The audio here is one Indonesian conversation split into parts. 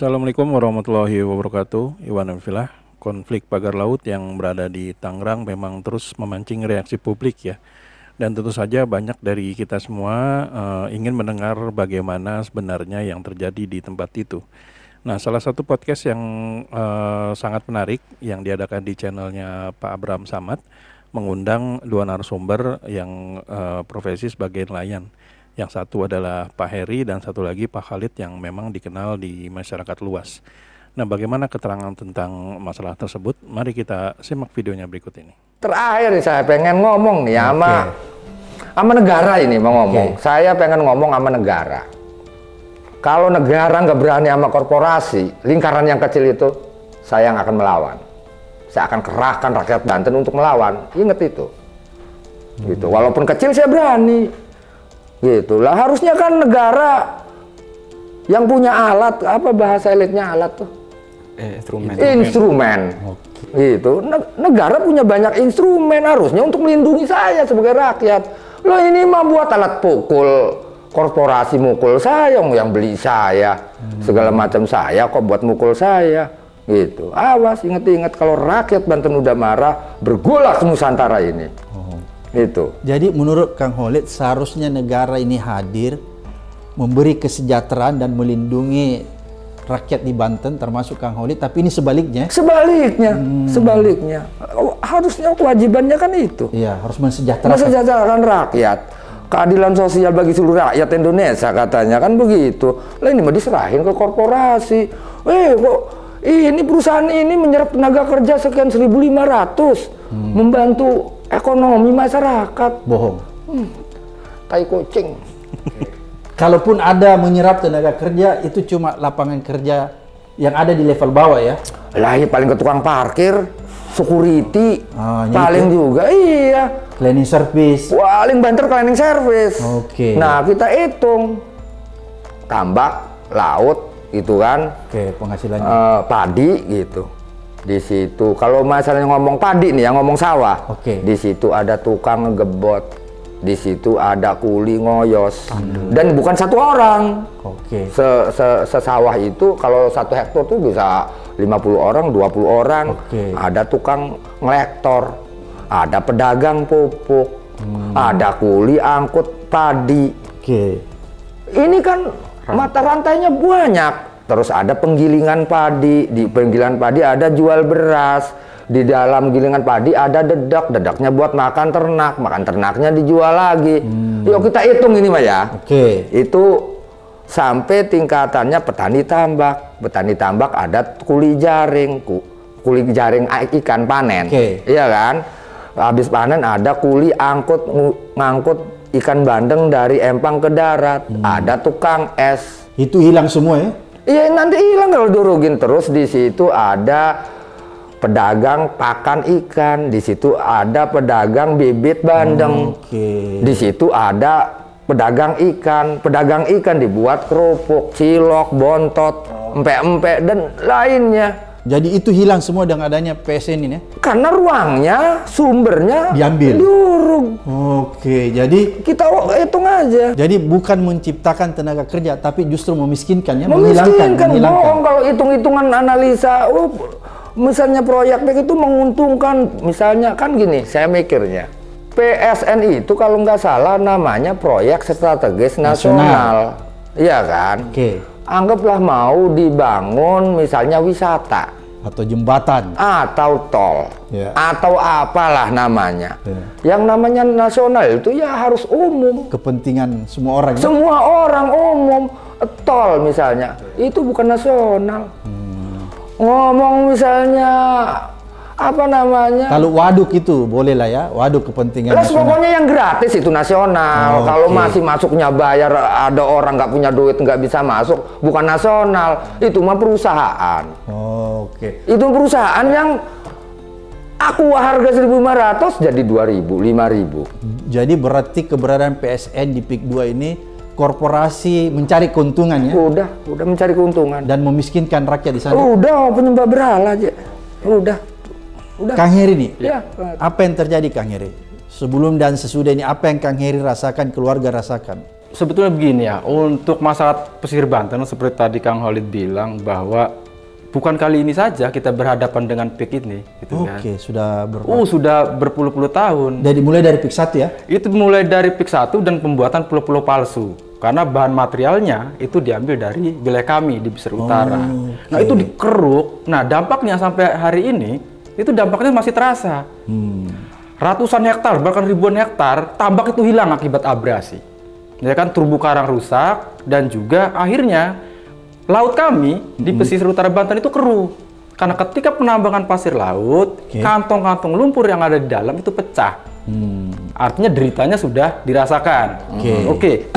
Assalamualaikum warahmatullahi wabarakatuh. Iwan Filah. Konflik pagar laut yang berada di Tangerang memang terus memancing reaksi publik ya. Dan tentu saja banyak dari kita semua ingin mendengar bagaimana sebenarnya yang terjadi di tempat itu. Nah, salah satu podcast yang sangat menarik yang diadakan di channelnya Pak Abraham Samad mengundang dua narasumber yang profesi sebagai nelayan. Yang satu adalah Pak Heri dan satu lagi Pak Khalid yang memang dikenal di masyarakat luas. Nah, bagaimana keterangan tentang masalah tersebut? Mari kita simak videonya berikut ini. Terakhir nih saya pengen ngomong nih sama negara ini mau ngomong. Saya pengen ngomong sama negara. Kalau negara nggak berani sama korporasi, lingkaran yang kecil itu, saya yang akan melawan. Saya akan kerahkan rakyat Banten untuk melawan. Ingat itu. Gitu. Walaupun kecil saya berani. Gitulah, harusnya kan negara yang punya alat, apa bahasa elitnya alat tuh? Instrumen. Gitu. Negara punya banyak instrumen harusnya untuk melindungi saya sebagai rakyat. Loh, ini mah buat alat pukul, korporasi mukul saya, yang beli saya, segala macam saya kok buat mukul saya. Gitu. Awas, ingat-ingat kalau rakyat Banten udah marah, bergolak Nusantara ini. Itu. Jadi menurut Kang Khalid seharusnya negara ini hadir memberi kesejahteraan dan melindungi rakyat di Banten termasuk Kang Khalid, tapi ini sebaliknya. Sebaliknya. Harusnya kewajibannya kan itu. Iya, harus mensejahterakan rakyat. Keadilan sosial bagi seluruh rakyat Indonesia katanya kan begitu. Lah ini mau diserahin ke korporasi. Kok ini perusahaan ini menyerap tenaga kerja sekian 1.500 membantu ekonomi masyarakat. Bohong. Tai kucing. Kalaupun ada menyerap tenaga kerja, itu cuma lapangan kerja yang ada di level bawah ya. Lah ya paling ke tukang parkir, security, paling juga iya. Cleaning service. Paling banter cleaning service. Oke. Nah kita hitung tambak, laut, itu kan. Oke, penghasilannya. Padi gitu. Di situ kalau masalahnya ngomong padi nih, yang ngomong sawah. Di situ ada tukang ngegebot, di situ ada kuli ngoyos, dan bukan satu orang. Sesawah itu kalau 1 hektar tuh bisa 50 orang, 20 orang. Ada tukang ngelektor, ada pedagang pupuk, ada kuli angkut padi. Ini kan mata rantainya banyak. Terus ada penggilingan padi, di penggilingan padi ada jual beras, di dalam gilingan padi ada dedak, dedaknya buat makan ternak, makan ternaknya dijual lagi. Yuk kita hitung ini mah ya. Itu sampai tingkatannya petani tambak ada kuli jaring ikan panen, iya kan? Habis panen ada kuli ngangkut ikan bandeng dari empang ke darat, ada tukang es. Itu hilang semua ya? Iya, nanti hilang kalau durugin terus. Di situ ada pedagang pakan ikan, di situ ada pedagang bibit bandeng, di situ ada pedagang ikan dibuat kerupuk, cilok, bontot, empek-empek dan lainnya. Jadi itu hilang semua dengan adanya PSN ini ya? Karena ruangnya, sumbernya diambil. Diuruk. Jadi kita hitung aja. Jadi bukan menciptakan tenaga kerja, tapi justru memiskinkan ya, menghilangkan. Bohong kalau hitung-hitungan analisa. Misalnya proyek itu menguntungkan, misalnya kan gini, saya mikirnya. PSN itu kalau nggak salah namanya proyek strategis nasional. Iya kan? Anggaplah mau dibangun misalnya wisata atau jembatan atau tol atau apalah namanya. Yang namanya nasional itu ya harus umum, kepentingan semua orang. Semua orang umum. Tol misalnya itu bukan nasional. Ngomong misalnya apa namanya? Kalau waduk itu boleh lah ya, waduk kepentingan nasional. Pokoknya yang gratis itu nasional. Kalau masih masuknya bayar, ada orang nggak punya duit nggak bisa masuk, bukan nasional. Itu mah perusahaan. Itu perusahaan yang aku harga 1.500 jadi 2.000, 5.000. Jadi berarti keberadaan PSN di PIK 2 ini korporasi mencari keuntungan ya? Udah mencari keuntungan dan memiskinkan rakyat di sana. Penyembah berhala aja. Kang Heri nih, apa yang terjadi Kang Heri? Sebelum dan sesudah ini apa yang Kang Heri rasakan, keluarga rasakan? sebetulnya begini ya, untuk masalah pesisir Banten seperti tadi Kang Khalid bilang bahwa bukan kali ini saja kita berhadapan dengan PIK ini, gitu kan. Oke, sudah sudah berpuluh-puluh tahun. Mulai dari PIK 1 ya? Itu mulai dari PIK 1 dan pembuatan pulau-pulau palsu. Karena bahan materialnya itu diambil dari wilayah kami di pesisir utara. Nah, itu dikeruk. Nah, dampaknya sampai hari ini itu dampaknya masih terasa. Ratusan hektar, bahkan ribuan hektar tambak itu hilang akibat abrasi. Ya kan, terumbu karang rusak dan juga akhirnya laut kami di pesisir utara Banten itu keruh. Karena ketika penambangan pasir laut, kantong-kantong lumpur yang ada di dalam itu pecah. Artinya deritanya sudah dirasakan. Oke.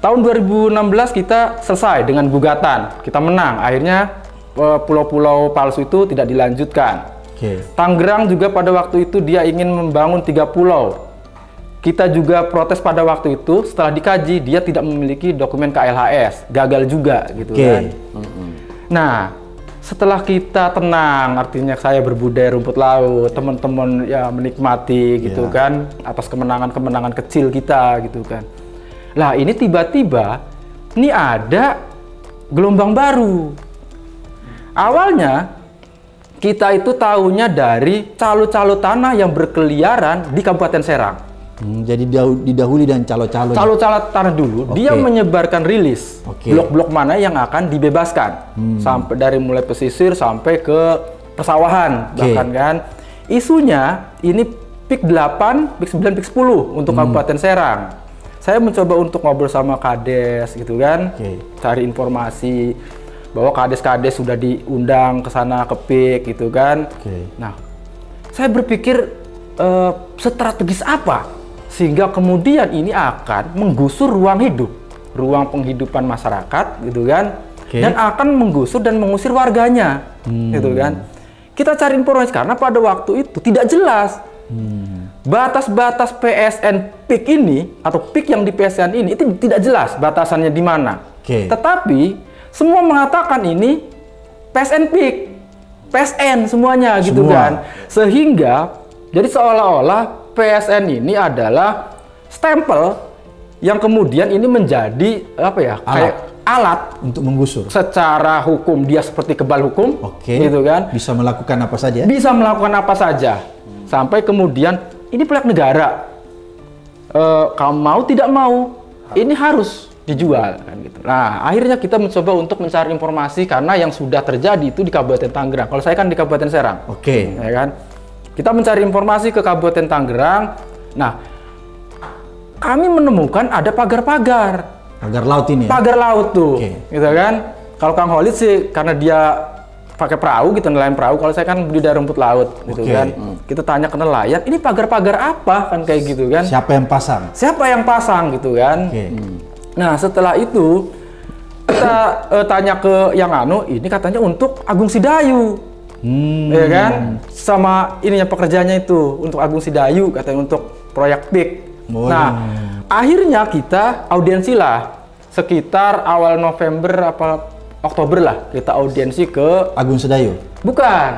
Tahun 2016 kita selesai dengan gugatan. Kita menang. Akhirnya pulau-pulau palsu itu tidak dilanjutkan. Tangerang juga pada waktu itu dia ingin membangun 3 pulau. Kita juga protes pada waktu itu, setelah dikaji dia tidak memiliki dokumen KLHS, gagal juga gitu kan. Nah, setelah kita tenang, artinya saya berbudaya rumput laut, teman-teman ya menikmati gitu kan atas kemenangan-kemenangan kecil kita gitu kan. Lah ini tiba-tiba ini ada gelombang baru. Awalnya kita itu tahunya dari calo-calo tanah yang berkeliaran di Kabupaten Serang. Jadi didahului dan calo-calo. Calo-calo tanah dulu, dia menyebarkan rilis blok-blok mana yang akan dibebaskan, sampai dari mulai pesisir sampai ke persawahan bahkan kan. Isunya ini PIK 8, PIK 9, PIK 10 untuk Kabupaten Serang. Saya mencoba untuk ngobrol sama Kades gitu kan, cari informasi bahwa Kades-Kades sudah diundang ke sana ke PIK gitu kan. Nah, saya berpikir strategis apa sehingga kemudian ini akan menggusur ruang hidup, ruang penghidupan masyarakat gitu kan, dan akan menggusur dan mengusir warganya gitu kan. Kita cari informasi karena pada waktu itu tidak jelas batas-batas PSN PIK ini atau PIK yang di PSN ini itu tidak jelas batasannya di mana. Tetapi semua mengatakan ini PSN PIK, PSN semuanya gitu kan. Sehingga jadi seolah-olah PSN ini adalah stempel yang kemudian ini menjadi apa ya? Kayak alat untuk menggusur. Secara hukum dia seperti kebal hukum, gitu kan? Bisa melakukan apa saja. Bisa melakukan apa saja. Sampai kemudian ini proyek negara, kamu mau tidak mau, ini harus dijual kan gitu. Nah, akhirnya kita mencoba untuk mencari informasi karena yang sudah terjadi itu di Kabupaten Tangerang. Kalau saya kan di Kabupaten Serang. Ya kan? Kita mencari informasi ke Kabupaten Tangerang. Nah, kami menemukan ada pagar-pagar. Pagar laut ini. Pagar laut tuh, gitu kan? Kalau Kang Khalid sih karena dia pakai perahu gitu, nelayan perahu. Kalau saya kan budidaya rumput laut gitu kan. Kita tanya ke nelayan, ini pagar-pagar apa kan kayak gitu kan. Siapa yang pasang? Siapa yang pasang gitu kan. Nah, setelah itu kita tanya ke yang ini katanya untuk Agung Sidayu. Ya kan? Sama ininya pekerjaannya itu untuk Agung Sidayu katanya untuk proyek PIK. Nah, akhirnya kita audiensi lah sekitar awal November apa Oktober lah kita audiensi ke Agung Sedayu. Bukan.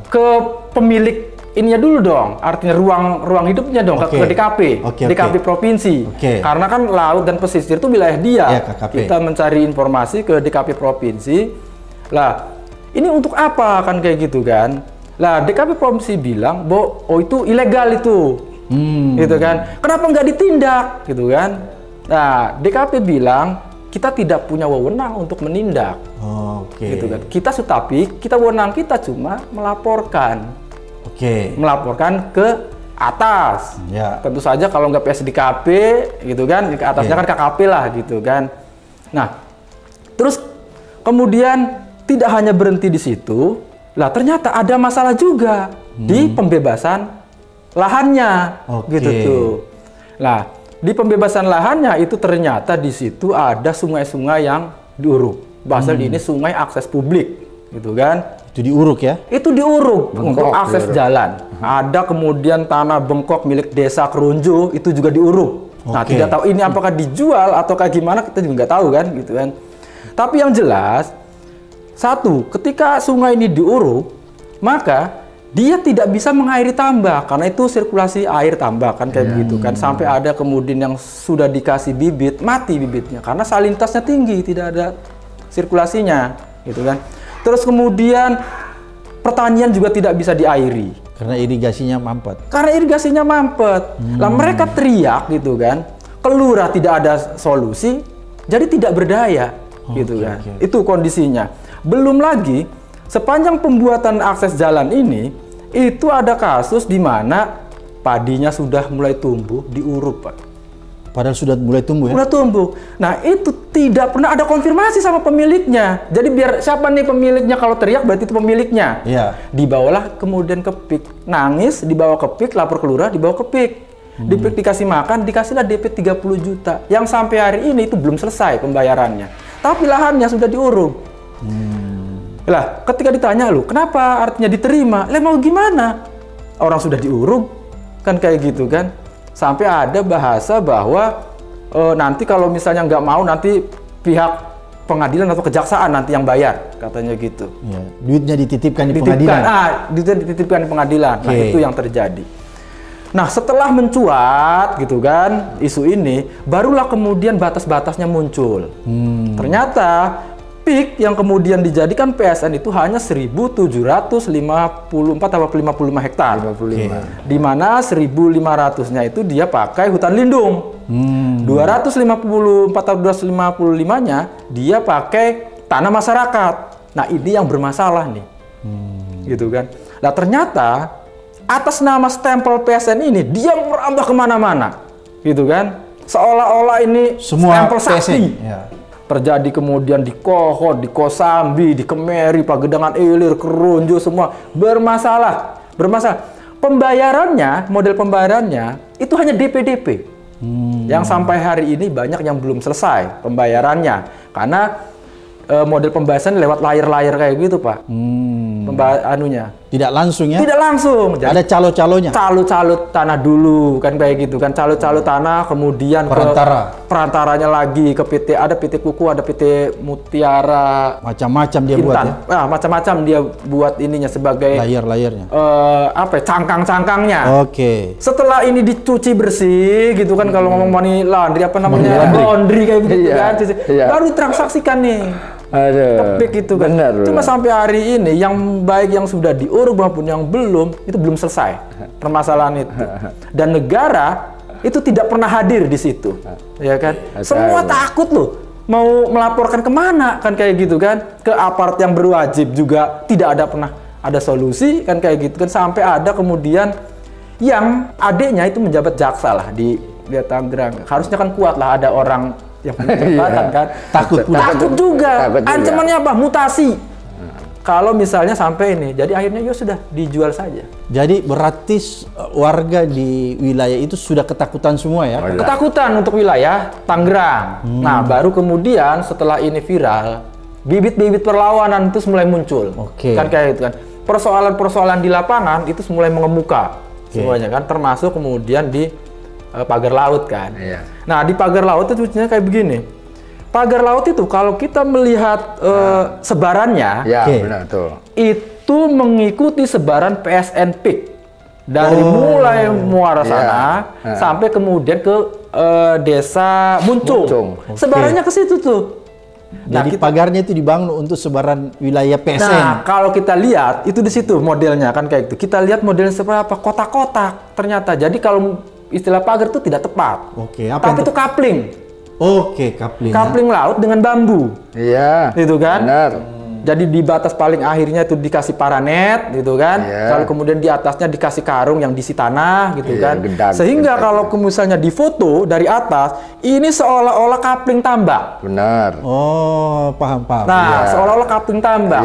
Ke pemilik ininya dulu dong. Artinya ruang hidupnya dong ke DKP. DKP provinsi. Karena kan laut dan pesisir itu wilayah dia. Kita mencari informasi ke DKP provinsi. Lah, ini untuk apa kan kayak gitu kan? Lah, DKP provinsi bilang bahwa itu ilegal itu. Gitu kan. Kenapa nggak ditindak gitu kan? Nah, DKP bilang kita tidak punya wewenang untuk menindak, gitu kan. Kita wewenang kita cuma melaporkan, melaporkan ke atas. Tentu saja kalau nggak PSDKP, gitu kan, ke atasnya kan KKP lah, gitu kan. Nah, terus kemudian tidak hanya berhenti di situ, lah ternyata ada masalah juga di pembebasan lahannya, gitu tuh. Lah. Di pembebasan lahannya itu ternyata di situ ada sungai-sungai yang diuruk. Bahasa ini sungai akses publik, gitu kan? Itu diuruk ya? Itu diuruk untuk akses jalan. Ada kemudian tanah bengkok milik desa Kerunju itu juga diuruk. Nah, tidak tahu ini apakah dijual atau kayak gimana kita juga nggak tahu kan, gitu kan? Tapi yang jelas, satu, ketika sungai ini diuruk, maka dia tidak bisa mengairi tambak karena itu sirkulasi air tambak kan kayak begitu kan, sampai ada kemudian yang sudah dikasih bibit mati bibitnya karena salinitasnya tinggi, tidak ada sirkulasinya gitu kan. Terus kemudian pertanian juga tidak bisa diairi karena irigasinya mampet. Lah mereka teriak gitu kan, ke lurah tidak ada solusi, jadi tidak berdaya gitu kan. Itu kondisinya. Belum lagi sepanjang pembuatan akses jalan ini, itu ada kasus di mana padinya sudah mulai tumbuh, diuruk, Pak. Padahal sudah mulai tumbuh ya? Sudah tumbuh. Nah, itu tidak pernah ada konfirmasi sama pemiliknya. Jadi biar siapa nih pemiliknya, kalau teriak berarti itu pemiliknya. Iya. Dibawalah kemudian ke PIK. Nangis, dibawa ke PIK, lapor ke lurah, dibawa ke PIK. Di PIK dikasih makan, dikasihlah DP 30 juta. Yang sampai hari ini itu belum selesai pembayarannya. Tapi lahannya sudah diuruk. Lah, ketika ditanya lu, kenapa artinya diterima? Lah mau gimana? Orang sudah diuruk, kan kayak gitu kan. Sampai ada bahasa bahwa nanti kalau misalnya nggak mau, nanti pihak pengadilan atau kejaksaan nanti yang bayar, katanya gitu. Ya, duitnya dititipkan di pengadilan. Duitnya dititipkan di pengadilan. Nah, itu yang terjadi. Nah, setelah mencuat gitu kan isu ini, barulah kemudian batas-batasnya muncul. Ternyata PIK yang kemudian dijadikan PSN itu hanya 1.754 atau 55 hektar. 55. Di mana 1.500-nya itu dia pakai hutan lindung. 254 atau 255-nya dia pakai tanah masyarakat. Nah, ini yang bermasalah nih. Gitu kan. Nah, ternyata atas nama stempel PSN ini dia merambah kemana-mana. Gitu kan. Seolah-olah ini semua stempel sakti. Ya. Terjadi kemudian di Kohot, di Kosambi, di Kemeri, Pagedangan Ilir, Keronjo, semua bermasalah. Pembayarannya, model pembayarannya itu hanya DP-DP. Yang sampai hari ini banyak yang belum selesai pembayarannya. Karena model pembayaran lewat layar-layar kayak gitu, Pak. Anunya. Tidak langsung ya? Tidak langsung. Jadi, ada calo-calonya? Calo-calo tanah dulu, kan kayak gitu kan. Calo-calo tanah, kemudian perantaranya lagi ke PT. Ada PT Kuku, ada PT Mutiara. Macam-macam dia buat ya? Nah, macam-macam dia buat ininya sebagai layar-layarnya. Cangkang-cangkangnya. Oke. Setelah ini dicuci bersih gitu kan, kalau ngomong money laundry, apa namanya? Laundry kayak gitu kan. Baru ditransaksikan nih. Kepik itu kan. Cuma sampai hari ini yang baik yang sudah diuruk maupun yang belum itu belum selesai permasalahan itu. Dan negara itu tidak pernah hadir di situ, ya kan? Semua takut loh mau melaporkan kemana kan kayak gitu kan, ke aparat yang berwajib juga tidak ada pernah ada solusi kan kayak gitu kan, sampai ada kemudian yang adiknya itu menjabat jaksa lah di Tangerang. Harusnya kan kuat lah ada orang yang jabatan kan. Takut juga. Ancamannya apa? Mutasi. Kalau misalnya sampai ini, jadi akhirnya ya sudah dijual saja. Jadi berarti warga di wilayah itu sudah ketakutan semua ya? Ketakutan untuk wilayah Tangerang. Nah, baru kemudian setelah ini viral, bibit-bibit perlawanan itu mulai muncul. Kan kayak gitu kan. Persoalan-persoalan di lapangan itu mulai mengemuka semuanya kan, termasuk kemudian di pagar laut kan. Nah, di pagar laut itu lucunya kayak begini. Pagar laut itu kalau kita melihat sebarannya, benar tuh. Itu mengikuti sebaran PSN PIK dari mulai Muara sana sampai kemudian ke desa Muncung. Sebarannya ke situ tuh. Jadi pagarnya itu dibangun untuk sebaran wilayah PSN. Nah, kalau kita lihat itu di situ modelnya kan kayak gitu. Kita lihat modelnya seperti apa? Kotak-kotak ternyata. Jadi kalau istilah pagar itu tidak tepat. Tapi itu coupling. Coupling. Coupling laut dengan bambu. Iya. Itu kan? Benar. Jadi di batas paling akhirnya itu dikasih paranet gitu kan. Kalau kemudian di atasnya dikasih karung yang diisi tanah gitu kan. Sehingga kalau misalnya di foto dari atas ini seolah-olah coupling tambak. Benar. Paham. Nah, seolah-olah coupling tambak.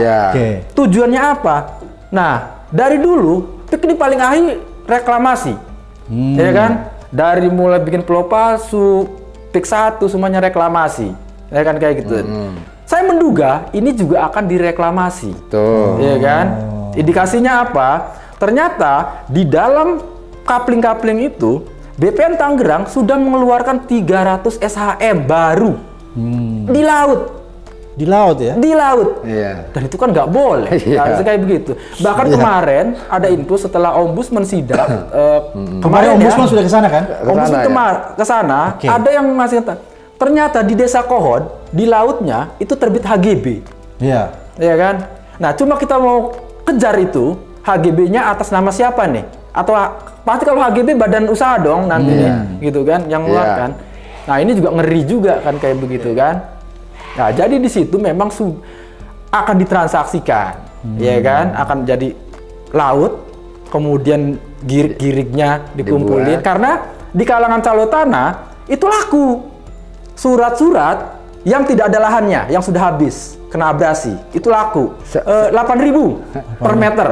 Tujuannya apa? Nah, dari dulu PIK ini paling akhir reklamasi. Ya kan? Dari mulai bikin pulau palsu, PIK 1 semuanya reklamasi. Ya kan kayak gitu. Saya menduga ini juga akan direklamasi. Ya kan? Indikasinya apa? Ternyata di dalam coupling-coupling itu BPN Tangerang sudah mengeluarkan 300 SHM baru di laut. Di laut ya? Di laut. Iya. Dan itu kan nggak boleh. Iya. Kayak begitu. Bahkan kemarin ada info setelah Ombudsman sidak. Kemarin Ombudsman sudah ke sana kan? Ombudsman ke sana. Oke. Ada yang ngasih ternyata di Desa Kohon di lautnya itu terbit HGB. Iya. Ya kan? Nah, cuma kita mau kejar itu HGB-nya atas nama siapa nih? Atau pasti kalau HGB badan usaha dong nantinya, gitu kan, yang mengeluarkan. Nah, ini juga ngeri juga kan kayak begitu kan. Nah, jadi di situ memang akan ditransaksikan, ya kan? Akan jadi laut, kemudian girig-girignya dikumpulin. Karena di kalangan calo tanah itu laku surat-surat yang tidak ada lahannya, yang sudah habis kena abrasi, itu laku 8.000 per meter.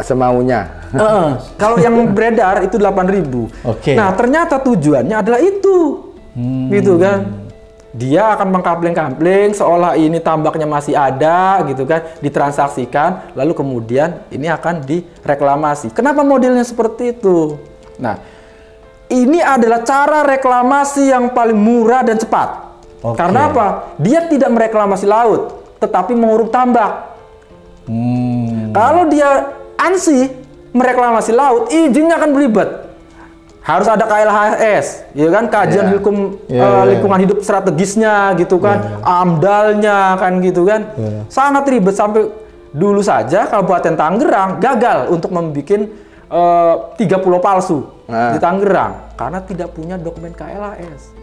Semaunya. Kalau yang beredar itu 8.000. Oke. Nah, ternyata tujuannya adalah itu, gitu kan? Dia akan mengkampling-kampling seolah ini tambaknya masih ada, gitu kan? Ditransaksikan, lalu kemudian ini akan direklamasi. Kenapa modelnya seperti itu? Nah, ini adalah cara reklamasi yang paling murah dan cepat. Karena apa? Dia tidak mereklamasi laut, tetapi menguruk tambak. Kalau dia ansih mereklamasi laut, izinnya akan berlibat. Harus ada KLHS, ya kan, kajian hukum lingkungan hidup strategisnya, gitu kan, AMDAL-nya kan, gitu kan, sangat ribet. Sampai dulu saja Kabupaten Tangerang gagal untuk membuat 3 pulau palsu di Tangerang karena tidak punya dokumen KLHS.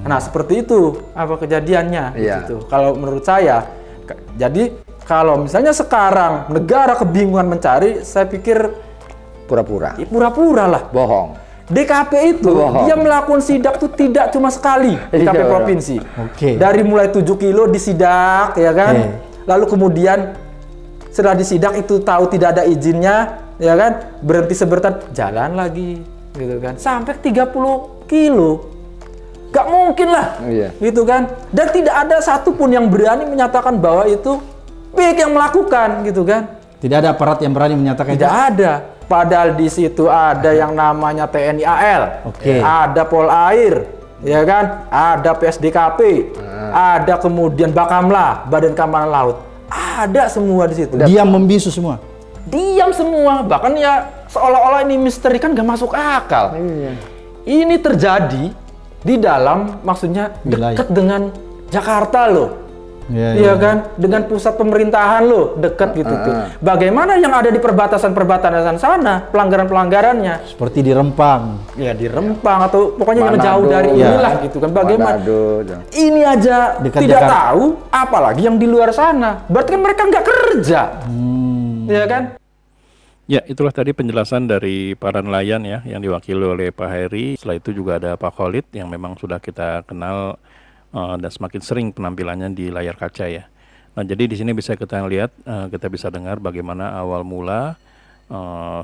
Nah, seperti itu apa kejadiannya, gitu. Kalau menurut saya, jadi kalau misalnya sekarang negara kebingungan mencari, saya pikir Pura-pura. Pura-pura lah. Bohong. DKP itu dia melakukan sidak itu tidak cuma sekali di DKP provinsi. Dari mulai 7 kilo disidak, ya kan? Lalu kemudian setelah disidak itu tahu tidak ada izinnya, ya kan? Berhenti sebentar, jalan lagi, gitu kan? Sampai 30 kilo. Gak mungkin lah, gitu kan? Dan tidak ada satupun yang berani menyatakan bahwa itu pihak yang melakukan, gitu kan? Tidak ada aparat yang berani menyatakan itu? Tidak ada. Padahal di situ ada yang namanya TNI AL, ada Polair, ya kan? Ada PSDKP, ada kemudian Bakamla, Badan Keamanan Laut, ada semua di situ. Diam membisu semua. Diam semua, bahkan ya seolah-olah ini misteri, kan gak masuk akal. Ini terjadi di dalam, maksudnya dekat dengan Jakarta loh. Iya kan, dengan pusat pemerintahan lo dekat gitu tuh. Bagaimana yang ada di perbatasan sana, pelanggaran-pelanggarannya? Seperti di Rempang. Ya, di Rempang atau pokoknya yang jauh dari inilah gitu kan. Bagaimana? Ini aja dekat tidak Jakarta. Tahu, apalagi yang di luar sana. Berarti kan mereka nggak kerja, ya kan? Ya, itulah tadi penjelasan dari para nelayan ya, yang diwakili oleh Pak Heri. Setelah itu juga ada Pak Khalid yang memang sudah kita kenal dan semakin sering penampilannya di layar kaca ya. Nah, jadi di sini bisa kita lihat, kita bisa dengar bagaimana awal mula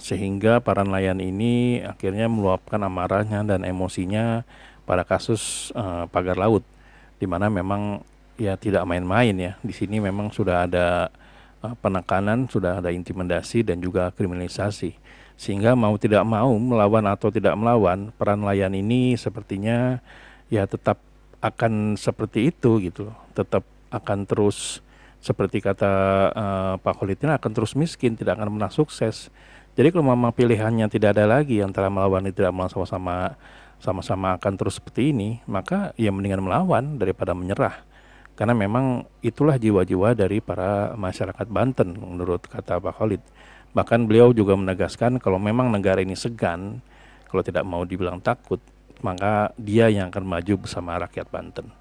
sehingga para nelayan ini akhirnya meluapkan amarahnya dan emosinya pada kasus pagar laut, di mana memang ya tidak main-main ya. Di sini memang sudah ada penekanan, sudah ada intimidasi dan juga kriminalisasi. Sehingga mau tidak mau, melawan atau tidak melawan, para nelayan ini sepertinya ya tetap akan seperti itu gitu loh, tetap akan terus seperti kata Pak Khalid ini akan terus miskin, tidak akan pernah sukses. Jadi kalau memang pilihannya tidak ada lagi antara melawan dan tidak melawan, sama-sama akan terus seperti ini, maka ya mendingan melawan daripada menyerah. Karena memang itulah jiwa-jiwa dari para masyarakat Banten menurut kata Pak Khalid. Bahkan beliau juga menegaskan kalau memang negara ini segan, kalau tidak mau dibilang takut, maka dia yang akan maju bersama rakyat Banten.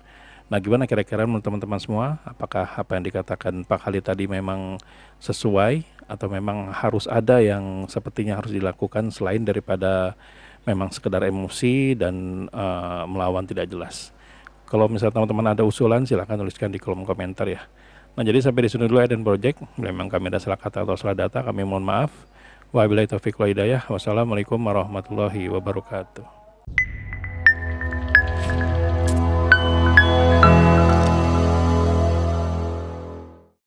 Nah, gimana kira-kira menurut teman-teman semua? Apakah apa yang dikatakan Pak Khalid tadi memang sesuai atau memang harus ada yang sepertinya harus dilakukan selain daripada memang sekedar emosi dan melawan tidak jelas? Kalau misalnya teman-teman ada usulan, silahkan tuliskan di kolom komentar ya. Nah, jadi sampai di sini dulu Eden Project. Memang kami ada salah kata atau salah data, kami mohon maaf. Wabillahi taufiq wal hidayah. Wassalamualaikum warahmatullahi wabarakatuh.